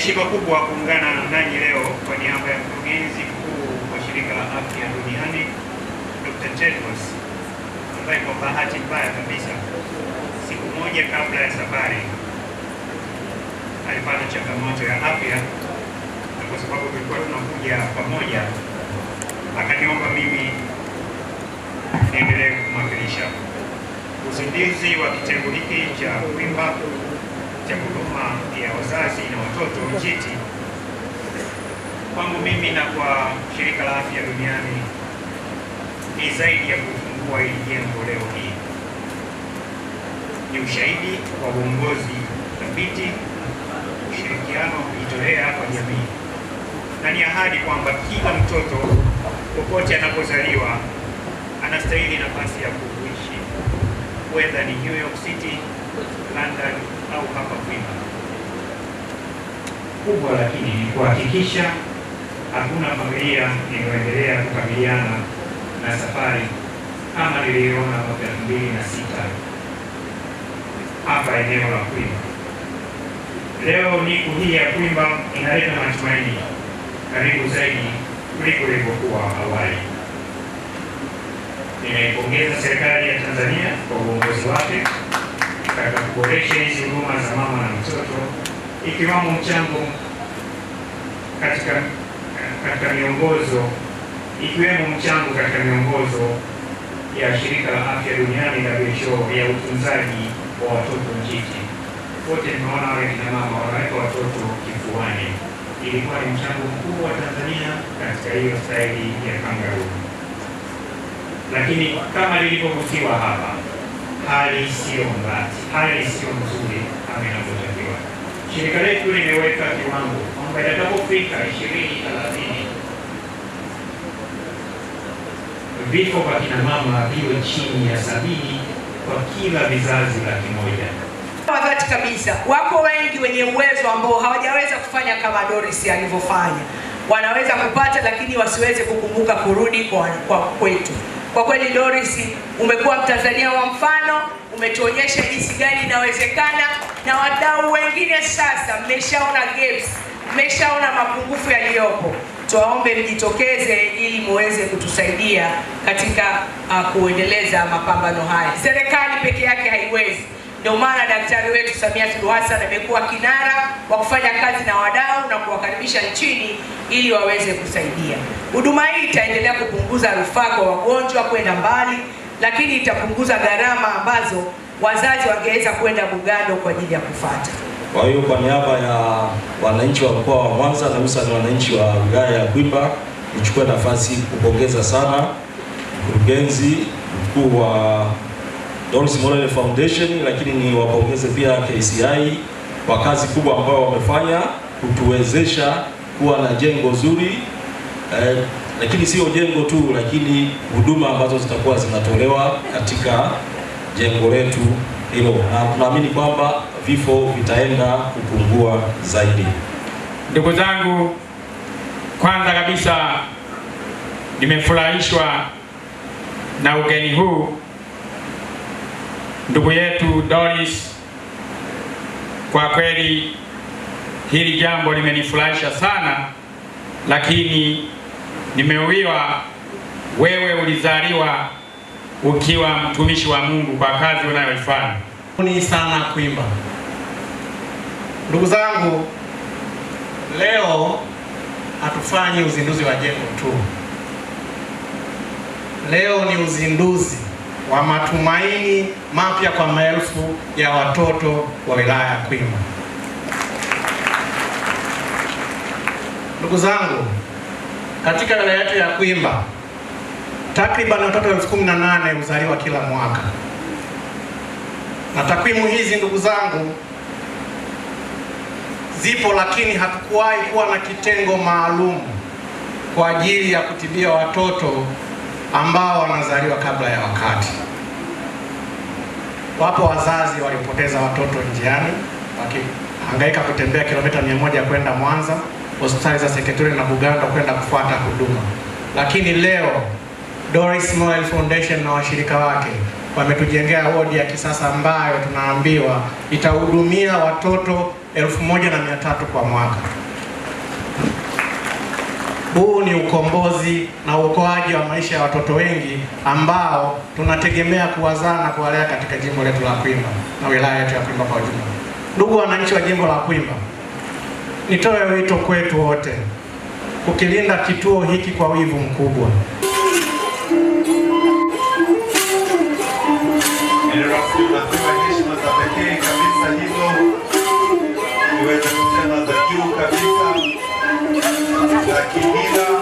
heshima kubwa kuungana nanyi leo kwa niaba ya mkurugenzi mkuu wa Shirika la Afya Duniani Dr. Tedros, ambaye kwa bahati mbaya kabisa siku moja kabla ya safari alipata changamoto ya afya, na kwa sababu tulikuwa tunakuja pamoja akaniomba mimi niendelee kumwakilisha. Uzinduzi wa kitengo hiki cha Kwimba cha huduma ya wazazi na watoto njiti, kwangu mimi na kwa Shirika la Afya Duniani ni zaidi ya kufungua hili jengo leo hii. Ni ushahidi wa uongozi thabiti, ushirikiano wa kujitolea kwa jamii, na ni ahadi kwamba kila mtoto popote anapozaliwa anastahili nafasi ya kuishi, whether ni New York City, London au hapa Kwimba. Kubwa lakini ni kuhakikisha hakuna familia inayoendelea kukabiliana na safari kama niliyoona mwaka 2006 hapa eneo la Kwimba. Leo siku hii ya Kwimba inaleta matumaini karibu zaidi kuliko ilivyokuwa awali. Ninaipongeza serikali ya Tanzania kwa uongozi wake katika kuboresha hizi huduma za mama na mtoto, ikiwamo mchango katika miongozo ya Shirika la Afya Duniani WHO ya utunzaji wa watoto njiti. Wote nimeona wale kina mama wanaweka watoto kifuani. Ilikuwa ni mchango mkubwa wa Tanzania katika hiyo staili ya kangaroo. Lakini kama lilivyovutiwa hapa, hali sio mbaya, hali sio nzuri kama inavyotakiwa. Shirika letu limeweka kiwango kwamba itakapofika 2030 vifo kwa kina mama viwe chini ya 70 kwa kila vizazi 100. Wakati kabisa, wako wengi wenye uwezo ambao hawajaweza kufanya kama Doris alivyofanya. Wanaweza kupata lakini wasiweze kukumbuka kurudi kwa kwetu. Kwa kweli Doris, umekuwa Mtanzania wa mfano, umetuonyesha jinsi gani inawezekana, na wadau wengine sasa mmeshaona gaps, mmeshaona mapungufu yaliyopo. Tuwaombe mjitokeze ili muweze kutusaidia katika kuendeleza mapambano haya. Serikali peke yake haiwezi. Ndio maana daktari wetu Samia Suluhu Hassan amekuwa kinara wa kufanya kazi na wadau na kuwakaribisha nchini ili waweze kusaidia. Huduma hii itaendelea kupunguza rufaa kwa wagonjwa kwenda mbali, lakini itapunguza gharama ambazo wazazi wangeweza kwenda Bugando kwa ajili ya kufuata. Kwa hiyo kwa niaba ya wananchi wa mkoa wa Mwanza na hususan wananchi wa wilaya ya Kwimba, nichukue nafasi kupongeza sana mkurugenzi mkuu wa Doris Mollel Foundation, lakini ni wapongeze pia KCI kwa kazi kubwa ambayo wamefanya kutuwezesha kuwa na jengo zuri, lakini sio jengo tu, lakini huduma ambazo zitakuwa zinatolewa katika jengo letu hilo, na tunaamini kwamba vifo vitaenda kupungua zaidi. Ndugu zangu, kwanza kabisa nimefurahishwa na ugeni huu ndugu yetu Doris. Kwa kweli hili jambo limenifurahisha sana, lakini nimeuiwa. Wewe ulizaliwa ukiwa mtumishi wa Mungu kwa kazi unayoifanya. Ni sana Kwimba. Ndugu zangu, leo hatufanyi uzinduzi wa jengo tu. Leo ni uzinduzi wa matumaini mapya kwa maelfu ya watoto wa wilaya ya Kwimba. Ndugu zangu, katika wilaya yetu ya Kwimba takriban watoto 18,000 huzaliwa kila mwaka. Na takwimu hizi ndugu zangu zipo, lakini hatukuwahi kuwa na kitengo maalum kwa ajili ya kutibia watoto ambao wanazaliwa kabla ya wakati. Wapo wazazi walipoteza watoto njiani wakihangaika kutembea kilomita 100 kwenda Mwanza, hospitali za Seketure na Bugando kwenda kufuata huduma. Lakini leo Doris Mollel Foundation na washirika wake wametujengea wodi ya kisasa ambayo tunaambiwa itahudumia watoto 1,300 kwa mwaka. Huu ni ukombozi na uokoaji wa maisha ya watoto wengi ambao tunategemea kuwazaa na kuwalea katika jimbo letu la Kwimba na wilaya yetu ya Kwimba kwa ujumla. Ndugu wananchi wa jimbo la Kwimba, nitoe wito kwetu wote kukilinda kituo hiki kwa wivu mkubwa. Tunapewa heshima za pekee kabisa hizo, niweze kusema za juu kabisa za kimila